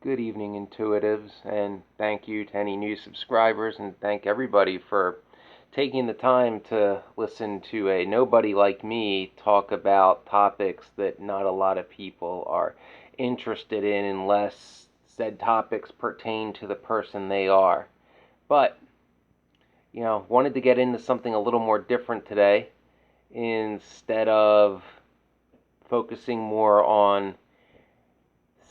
Good evening, intuitives, and thank you to any new subscribers, and thank everybody for taking the time to listen to a nobody like me talk about topics that not a lot of people are interested in unless said topics pertain to the person they are. But, wanted to get into something a little more different today instead of focusing more on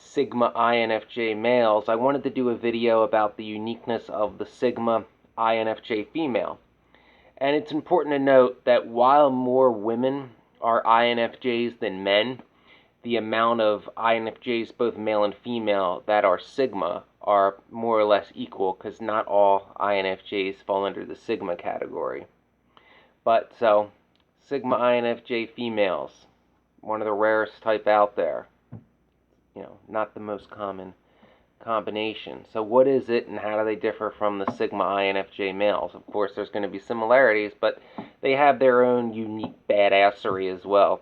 Sigma INFJ males. I wanted to do a video about the uniqueness of the Sigma INFJ female. And it's important to note that while more women are INFJs than men, the amount of INFJs, both male and female, that are Sigma are more or less equal, because not all INFJs fall under the Sigma category. But so, Sigma INFJ females, one of the rarest type out there. Not the most common combination. So what is it, and how do they differ from the Sigma INFJ males? Of course, there's going to be similarities, but they have their own unique badassery as well.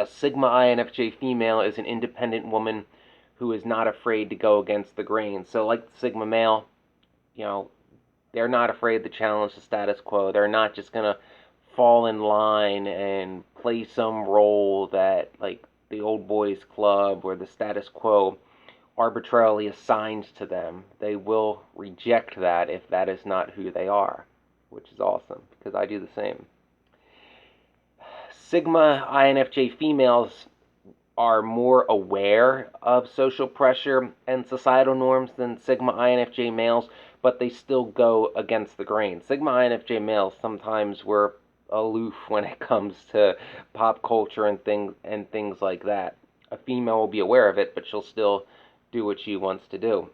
Sigma INFJ female is an independent woman who is not afraid to go against the grain. So like the Sigma male, they're not afraid to challenge the status quo. They're not just going to fall in line and play some role that, like, the old boys club or the status quo arbitrarily assigns to them. They will reject that if that is not who they are, which is awesome, because I do the same. Sigma INFJ females are more aware of social pressure and societal norms than Sigma INFJ males, but they still go against the grain. Sigma INFJ males sometimes were aloof when it comes to pop culture and things like that. A female will be aware of it, but she'll still do what she wants to do.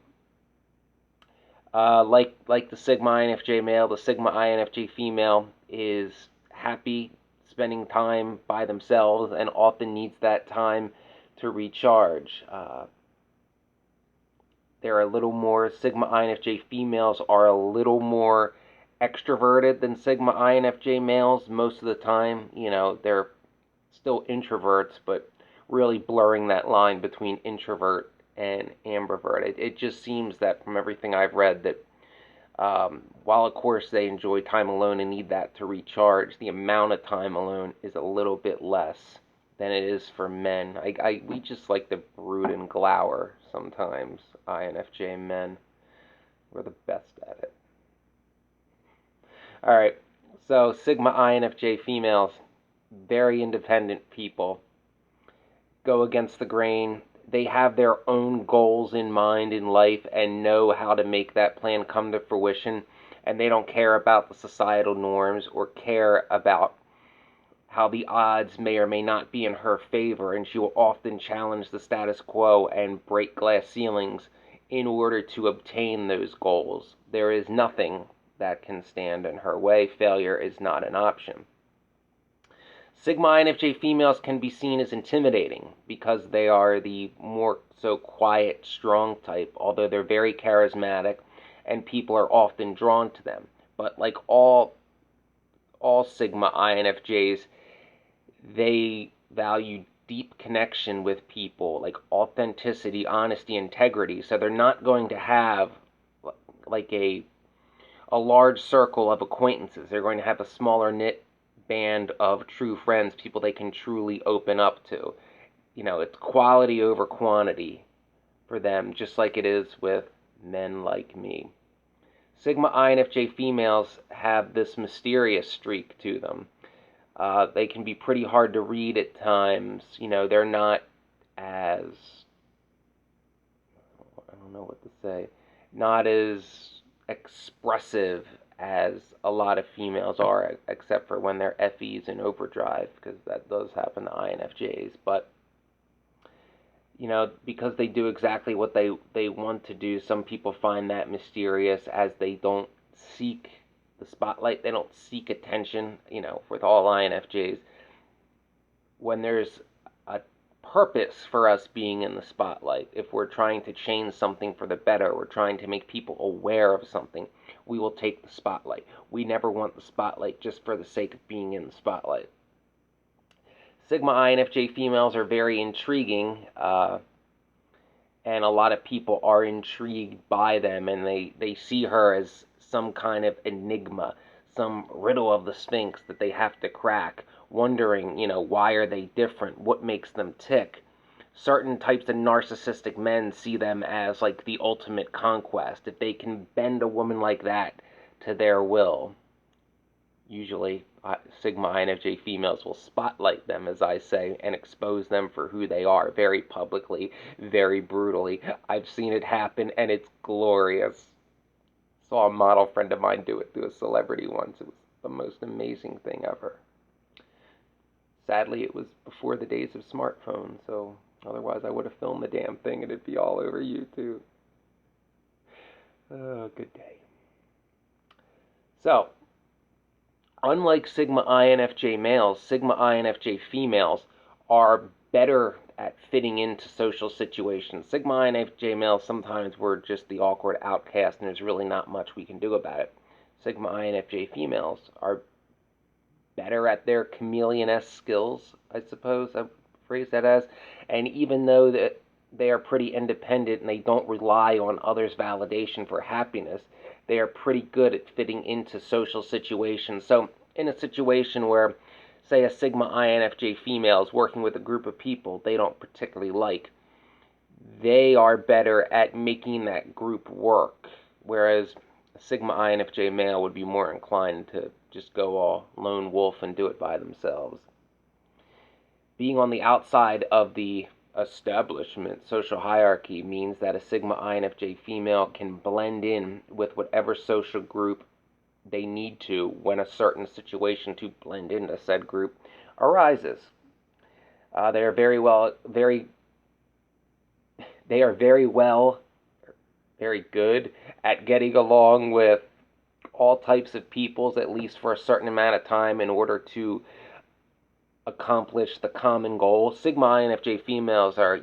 Like the Sigma INFJ male, the Sigma INFJ female is happy spending time by themselves and often needs that time to recharge. They're a little more, Sigma INFJ females are a little more extroverted than Sigma INFJ males most of the time. They're still introverts, but really blurring that line between introvert and ambivert. It just seems that from everything I've read that while of course they enjoy time alone and need that to recharge, the amount of time alone is a little bit less than it is for men. We just like to brood and glower sometimes, INFJ men. We're the best at it. Alright, so Sigma INFJ females, very independent people, go against the grain. They have their own goals in mind in life and know how to make that plan come to fruition, and they don't care about the societal norms or care about how the odds may or may not be in her favor, and she will often challenge the status quo and break glass ceilings in order to obtain those goals. There is nothing that can stand in her way. Failure is not an option. Sigma INFJ females can be seen as intimidating because they are the more so quiet, strong type, although they're very charismatic and people are often drawn to them. But like all Sigma INFJs, they value deep connection with people, like authenticity, honesty, integrity. So they're not going to have like a large circle of acquaintances. They're going to have a smaller knit band of true friends, people they can truly open up to. It's quality over quantity for them, just like it is with men like me. Sigma INFJ females have this mysterious streak to them. They can be pretty hard to read at times. They're not as, I don't know what to say, not as expressive as a lot of females are, except for when they're FEs in overdrive, because that does happen to INFJs. But, because they do exactly what they want to do, some people find that mysterious, as they don't seek the spotlight, they don't seek attention, with all INFJs. When there's a purpose for us being in the spotlight, if we're trying to change something for the better, we're trying to make people aware of something, we will take the spotlight. We never want the spotlight just for the sake of being in the spotlight. Sigma INFJ females are very intriguing, and a lot of people are intrigued by them, and they see her as some kind of enigma, some riddle of the Sphinx that they have to crack, wondering, why are they different? What makes them tick? Certain types of narcissistic men see them as like the ultimate conquest. If they can bend a woman like that to their will, usually Sigma INFJ females will spotlight them, as I say, and expose them for who they are very publicly, very brutally. I've seen it happen, and it's glorious. Saw a model friend of mine do it to a celebrity once. It was the most amazing thing ever. Sadly, it was before the days of smartphones, so otherwise I would have filmed the damn thing and it'd be all over YouTube. Oh, good day. So, unlike Sigma INFJ males, Sigma INFJ females are better at fitting into social situations. Sigma INFJ males, sometimes we're just the awkward outcast and there's really not much we can do about it. Sigma INFJ females are better at their chameleon-esque skills, I suppose I phrase that as. And even though that they are pretty independent and they don't rely on others' validation for happiness, they are pretty good at fitting into social situations. So in a situation where, say, a Sigma INFJ female is working with a group of people they don't particularly like, they are better at making that group work, whereas a Sigma INFJ male would be more inclined to just go all lone wolf and do it by themselves. Being on the outside of the establishment social hierarchy means that a Sigma INFJ female can blend in with whatever social group they need to when a certain situation to blend into said group arises. They are very good at getting along with all types of peoples, at least for a certain amount of time, in order to accomplish the common goal. Sigma INFJ females are,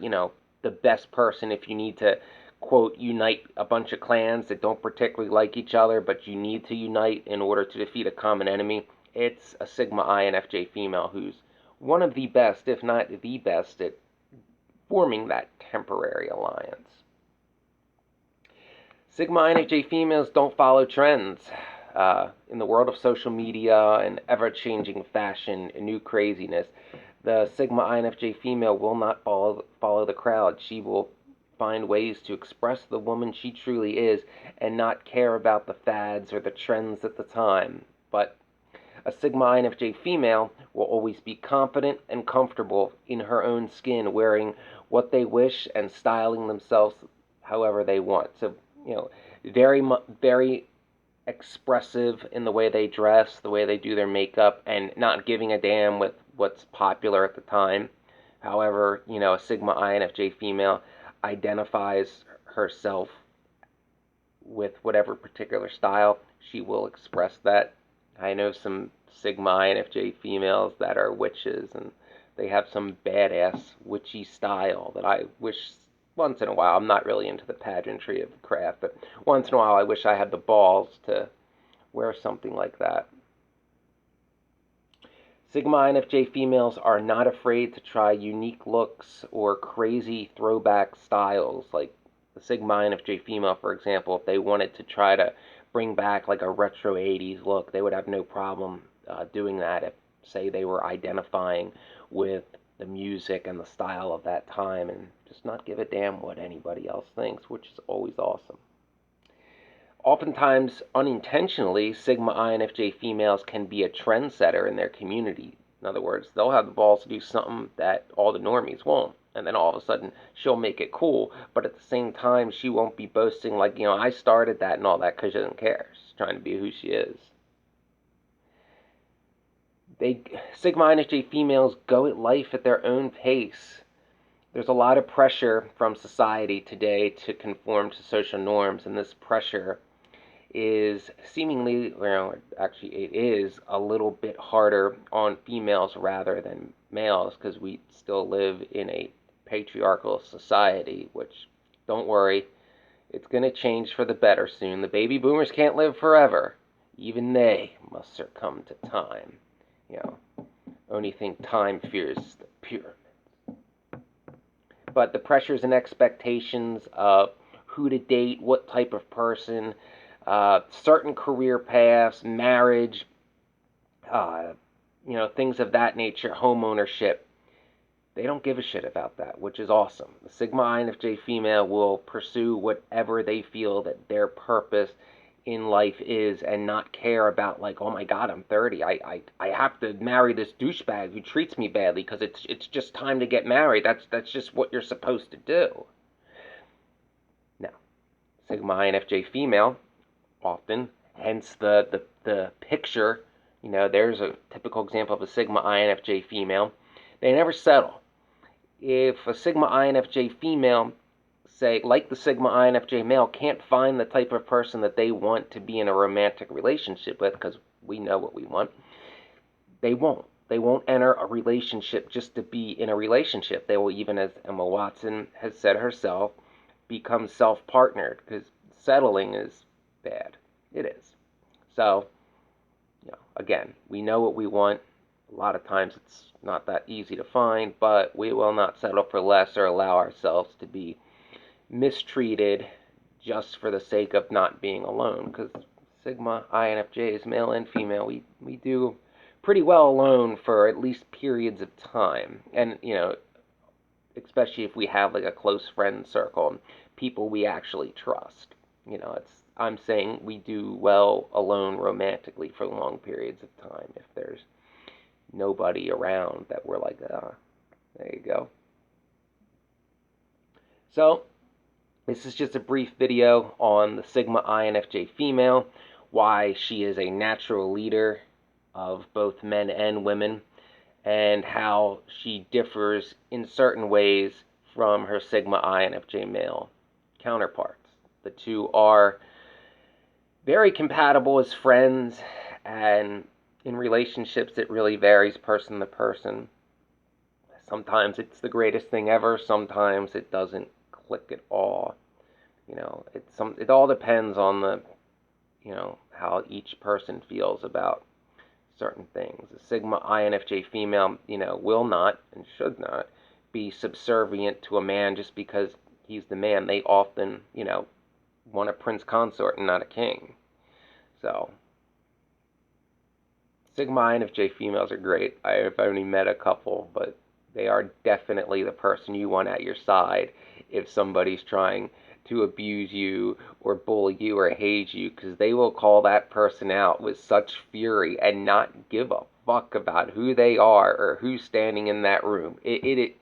the best person if you need to, quote, unite a bunch of clans that don't particularly like each other, but you need to unite in order to defeat a common enemy. It's a Sigma INFJ female who's one of the best, if not the best, at forming that temporary alliance. Sigma INFJ females don't follow trends. In the world of social media and ever-changing fashion and new craziness, the Sigma INFJ female will not follow the crowd. She will find ways to express the woman she truly is and not care about the fads or the trends at the time. But a Sigma INFJ female will always be confident and comfortable in her own skin, wearing what they wish and styling themselves however they want. So, very expressive in the way they dress, the way they do their makeup, and not giving a damn with what's popular at the time. However, a Sigma INFJ female identifies herself with whatever particular style. She will express that. I know some Sigma INFJ females that are witches, and they have some badass witchy style that I wish once in a while, I'm not really into the pageantry of the craft, but once in a while I wish I had the balls to wear something like that. Sigma INFJ females are not afraid to try unique looks or crazy throwback styles. Like the Sigma INFJ female, for example, if they wanted to try to bring back like a retro 80s look, they would have no problem doing that if, say, they were identifying with the music and the style of that time and just not give a damn what anybody else thinks, which is always awesome. Oftentimes, unintentionally, Sigma INFJ females can be a trendsetter in their community. In other words, they'll have the balls to do something that all the normies won't. And then all of a sudden, she'll make it cool. But at the same time, she won't be boasting like, I started that and all that, because she doesn't care. She's trying to be who she is. Sigma INFJ females go at life at their own pace. There's a lot of pressure from society today to conform to social norms, and this pressure is seemingly, actually it is a little bit harder on females rather than males, because we still live in a patriarchal society, which, don't worry, it's going to change for the better soon. The baby boomers can't live forever. Even they must succumb to time. Only thing time fears is the pyramids. but the pressures and expectations of who to date, what type of person, certain career paths, marriage, uh, things of that nature, home ownership, they don't give a shit about that, which is awesome. The Sigma INFJ female will pursue whatever they feel that their purpose in life is, and not care about, like, oh my god, I'm 30, I have to marry this douchebag who treats me badly because it's just time to get married. That's just what you're supposed to do. Now, Sigma INFJ female, often, hence the picture, there's a typical example of a Sigma INFJ female. They never settle. If a Sigma INFJ female, say, like the Sigma INFJ male, can't find the type of person that they want to be in a romantic relationship with, because we know what we want, they won't. They won't enter a relationship just to be in a relationship. They will, even as Emma Watson has said herself, become self-partnered, because settling is bad. It is. So, again, we know what we want. A lot of times it's not that easy to find, but we will not settle for less or allow ourselves to be mistreated just for the sake of not being alone, because Sigma INFJs, male and female, we do pretty well alone for at least periods of time. And, especially if we have like a close friend circle and people we actually trust. I'm saying we do well alone romantically for long periods of time if there's nobody around that we're like, ah, there you go. So, this is just a brief video on the Sigma INFJ female, why she is a natural leader of both men and women, and how she differs in certain ways from her Sigma INFJ male counterparts. The two are very compatible as friends, and in relationships it really varies person to person. Sometimes it's the greatest thing ever, sometimes it doesn't click at all. It all depends on how each person feels about certain things. A Sigma INFJ female, will not and should not be subservient to a man just because he's the man. They often, want a prince consort and not a king. So, Sigma INFJ females are great. I've only met a couple, but they are definitely the person you want at your side if somebody's trying to abuse you or bully you or hate you, because they will call that person out with such fury and not give a fuck about who they are or who's standing in that room. It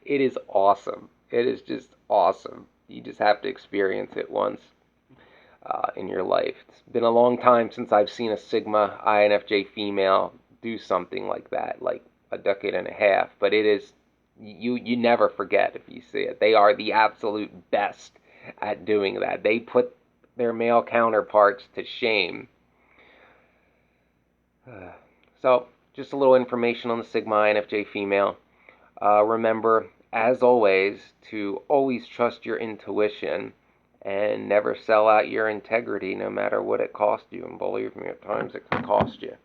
is awesome. It is just awesome. You just have to experience it once in your life. It's been a long time since I've seen a Sigma INFJ female do something like that, like a decade and a half, but it is, you never forget if you see it. They are the absolute best at doing that. They put their male counterparts to shame. So, just a little information on the Sigma INFJ female. Remember, as always, to always trust your intuition and never sell out your integrity no matter what it costs you. And believe me, at times it can cost you.